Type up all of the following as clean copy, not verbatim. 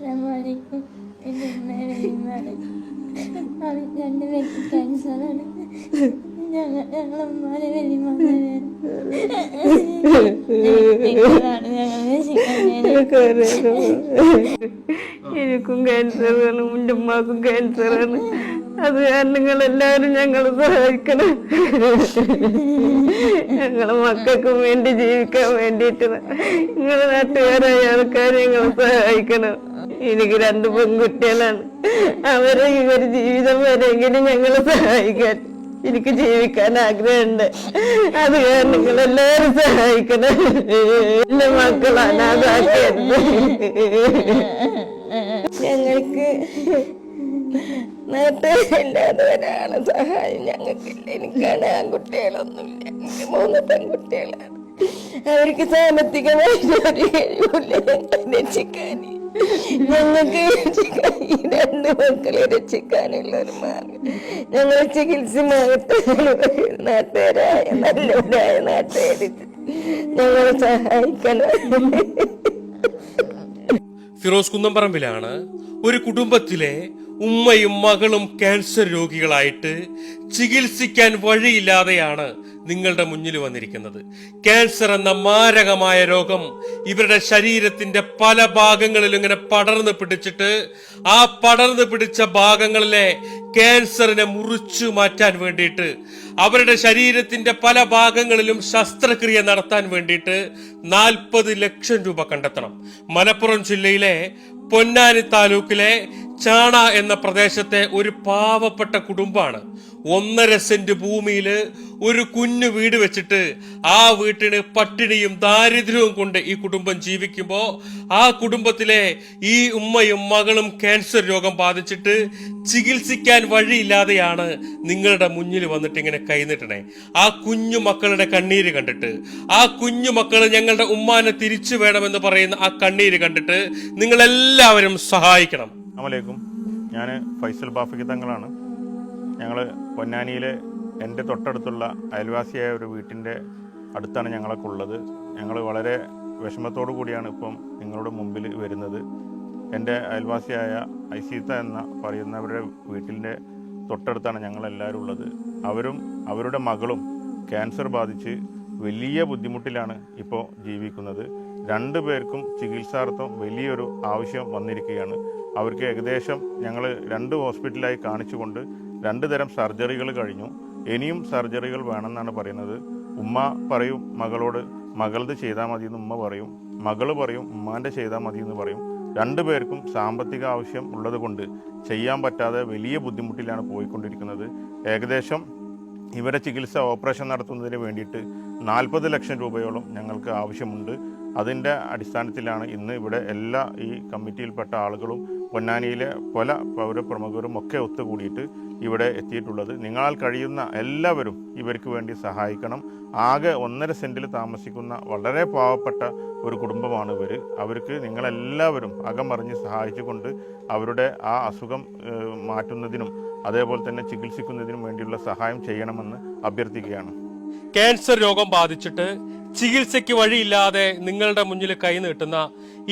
അസ്സലാമലൈക്കും. എൻ്റെ ഉമ്മയുടെ രണ്ട് പേർക്ക് ക്യാൻസറാണ്. ഞങ്ങളെ ഉമ്മാനെ എനിക്കും ക്യാൻസറാണ്, എൻ്റെ ഉമ്മാക്കും ക്യാൻസറാണ്. അത് കാരണം നിങ്ങളെല്ലാവരും ഞങ്ങളെ സഹായിക്കണം. ഞങ്ങളെ മക്കൾക്കും വേണ്ടി ജീവിക്കാൻ വേണ്ടിയിട്ട് നിങ്ങളെ നാട്ടുകാരായ ആൾക്കാരെ ഞങ്ങളെ സഹായിക്കണം. എനിക്ക് 2 പെൺകുട്ടികളാണ്. അവരെ ഇവര് ജീവിതം വരെയെങ്കിലും ഞങ്ങളെ സഹായിക്കാൻ എനിക്ക് ജീവിക്കാൻ ആഗ്രഹമുണ്ട്. അത് കാരണം നിങ്ങളെല്ലാവരും സഹായിക്കണം. എന്റെ മക്കൾ അനാഥാക്കരുത്. ഞങ്ങൾക്ക് നാട്ടുകാരില്ലാതെ ഒരാളെ സഹായം ഞങ്ങൾക്കില്ല. എനിക്കാണ് ആൺകുട്ടികളൊന്നുമില്ല, എനിക്ക് 3 പെൺകുട്ടികളാണ്. അവർക്ക് സാമ്പത്തികമായിട്ട് ഒരു കഴിവില്ല ഞങ്ങളെ രക്ഷിക്കാൻ. ഞങ്ങൾക്ക് ഈ 2 മക്കളെ രക്ഷിക്കാനുള്ള ഒരു മാർഗം ഞങ്ങൾ ചികിത്സമാകട്ടെ. നാട്ടുകാരായ നല്ലവരായ നാട്ടുകാർ ഞങ്ങളെ സഹായിക്കണം. ഫിറോസ് കുന്നംപറമ്പിലാണ് ഒരു കുടുംബത്തിലെ ഉമ്മയും മകളും ക്യാൻസർ രോഗികളായിട്ട് ചികിത്സിക്കാൻ വഴിയില്ലാതെയാണ് നിങ്ങളുടെ മുന്നിൽ വന്നിരിക്കുന്നത്. ക്യാൻസർ എന്ന മാരകമായ രോഗം ഇവരുടെ ശരീരത്തിന്റെ പല ഭാഗങ്ങളിലും ഇങ്ങനെ പടർന്നു പിടിച്ചിട്ട് ആ പടർന്നു പിടിച്ച ഭാഗങ്ങളിലെ ക്യാൻസറിനെ മുറിച്ചു മാറ്റാൻ വേണ്ടിയിട്ട് അവരുടെ ശരീരത്തിന്റെ പല ഭാഗങ്ങളിലും ശസ്ത്രക്രിയ നടത്താൻ വേണ്ടിയിട്ട് 40 ലക്ഷം രൂപ കണ്ടെത്തണം. മലപ്പുറം ജില്ലയിലെ പൊന്നാനി താലൂക്കിലെ ചാണ എന്ന പ്രദേശത്തെ ഒരു പാവപ്പെട്ട കുടുംബമാണ് 1.5 സെന്റ് ഭൂമിയിൽ ഒരു കുഞ്ഞു വീട് വെച്ചിട്ട് ആ വീട്ടിന് പട്ടിണിയും ദാരിദ്ര്യവും കൊണ്ട് ഈ കുടുംബം ജീവിക്കുമ്പോൾ ആ കുടുംബത്തിലെ ഈ ഉമ്മയും മകളും ക്യാൻസർ രോഗം ബാധിച്ചിട്ട് ചികിത്സിക്കാൻ വഴിയില്ലാതെയാണ് നിങ്ങളുടെ മുന്നിൽ വന്നിട്ട് ഇങ്ങനെ കൈനീട്ടണേ. ആ കുഞ്ഞു മക്കളുടെ കണ്ണീര് കണ്ടിട്ട്, ആ കുഞ്ഞു മക്കള് ഞങ്ങളുടെ ഉമ്മാനെ തിരിച്ചു വേണമെന്ന് പറയുന്ന ആ കണ്ണീര് കണ്ടിട്ട് നിങ്ങളെല്ലാവരും സഹായിക്കണം. അസ്സലാമലൈക്കും. ഞാൻ ഫൈസൽ ബാഫക്കി തങ്ങളാണ്. ഞങ്ങൾ പൊന്നാനിയിലെ എൻ്റെ തൊട്ടടുത്തുള്ള അയൽവാസിയായ ഒരു വീട്ടിൻ്റെ അടുത്താണ് ഞങ്ങളൊക്കെ ഉള്ളത്. ഞങ്ങൾ വളരെ വിഷമത്തോടു കൂടിയാണ് ഇപ്പം നിങ്ങളുടെ മുമ്പിൽ വരുന്നത്. എൻ്റെ അയൽവാസിയായ ഐസീത്ത എന്ന പറയുന്നവരുടെ വീട്ടിൻ്റെ തൊട്ടടുത്താണ് ഞങ്ങളെല്ലാവരും ഉള്ളത്. അവരും അവരുടെ മകളും ക്യാൻസർ ബാധിച്ച് വലിയ ബുദ്ധിമുട്ടിലാണ് ഇപ്പോൾ ജീവിക്കുന്നത്. 2 പേർക്കും ചികിത്സാർത്ഥം വലിയൊരു ആവശ്യം വന്നിരിക്കുകയാണ്. അവർക്ക് ഏകദേശം ഞങ്ങൾ 2 ഹോസ്പിറ്റലായി കാണിച്ചുകൊണ്ട് 2 തരം സർജറികൾ കഴിഞ്ഞു. ഇനിയും സർജറികൾ വേണമെന്നാണ് പറയുന്നത്. ഉമ്മ പറയും മകളോട് മകളത് ചെയ്താൽ മതി എന്ന് ഉമ്മ പറയും, മകള് പറയും ഉമ്മാൻ്റെ ചെയ്താൽ മതി എന്ന് പറയും. 2 പേർക്കും സാമ്പത്തിക ആവശ്യം ഉള്ളത് കൊണ്ട് ചെയ്യാൻ പറ്റാതെ വലിയ ബുദ്ധിമുട്ടിലാണ് പോയിക്കൊണ്ടിരിക്കുന്നത്. ഏകദേശം ഇവരെ ചികിത്സ ഓപ്പറേഷൻ നടത്തുന്നതിന് വേണ്ടിയിട്ട് 40 ലക്ഷം രൂപയോളം ഞങ്ങൾക്ക് ആവശ്യമുണ്ട്. അതിൻ്റെ അടിസ്ഥാനത്തിലാണ് ഇന്ന് ഇവിടെ എല്ലാ ഈ കമ്മിറ്റിയിൽപ്പെട്ട ആളുകളും പൊന്നാനിയിലെ പല പൗരപ്രമുഖരും ഒക്കെ ഒത്തുകൂടിയിട്ട് ഇവിടെ എത്തിയിട്ടുള്ളത്. നിങ്ങളാൽ കഴിയുന്ന എല്ലാവരും ഇവർക്ക് വേണ്ടി സഹായിക്കണം. ആകെ 1.5 സെൻറ്റിൽ താമസിക്കുന്ന വളരെ പാവപ്പെട്ട ഒരു കുടുംബമാണ് ഇവർ. അവർക്ക് നിങ്ങളെല്ലാവരും അകമറിഞ്ഞ് സഹായിച്ചുകൊണ്ട് അവരുടെ ആ അസുഖം മാറ്റുന്നതിനും അതേപോലെ തന്നെ ചികിത്സിക്കുന്നതിനും വേണ്ടിയുള്ള സഹായം ചെയ്യണമെന്ന് അഭ്യർത്ഥിക്കുകയാണ്. ക്യാൻസർ രോഗം ബാധിച്ചിട്ട് ചികിത്സയ്ക്ക് വഴിയില്ലാതെ നിങ്ങളുടെ മുന്നിൽ കൈ നീട്ടുന്ന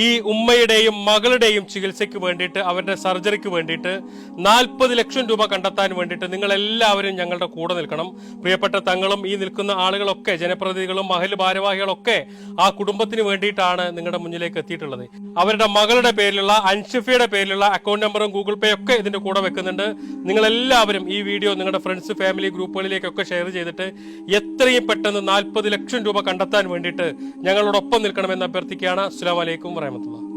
ഈ ഉമ്മയുടെയും മകളുടെയും ചികിത്സയ്ക്ക് വേണ്ടിയിട്ട്, അവരുടെ സർജറിക്ക് വേണ്ടിയിട്ട് 40 ലക്ഷം രൂപ കണ്ടെത്താൻ വേണ്ടിയിട്ട് നിങ്ങൾ എല്ലാവരും ഞങ്ങളുടെ കൂടെ നിൽക്കണം. പ്രിയപ്പെട്ട തങ്ങളും ഈ നിൽക്കുന്ന ആളുകളൊക്കെ, ജനപ്രതിനിധികളും മഹൽ ഭാരവാഹികളൊക്കെ ആ കുടുംബത്തിന് വേണ്ടിയിട്ടാണ് നിങ്ങളുടെ മുന്നിലേക്ക് എത്തിയിട്ടുള്ളത്. അവരുടെ മകളുടെ പേരിലുള്ള, അൻഷിഫയുടെ പേരിലുള്ള അക്കൗണ്ട് നമ്പറും ഗൂഗിൾ പേ ഒക്കെ ഇതിന്റെ കൂടെ വെക്കുന്നുണ്ട്. നിങ്ങളെല്ലാവരും ഈ വീഡിയോ നിങ്ങളുടെ ഫ്രണ്ട്സ്, ഫാമിലി ഗ്രൂപ്പുകളിലേക്കൊക്കെ ഷെയർ ചെയ്തിട്ട് എത്രയും പെട്ടെന്ന് 40 ലക്ഷം രൂപ കണ്ടെത്താൻ വേണ്ടിയിട്ട് ഞങ്ങളോടൊപ്പം നിൽക്കണമെന്ന് അഭ്യർത്ഥിക്കുകയാണ്. അസ്സലാമു അലൈക്കും വറഹ്മത്തുള്ളാഹി.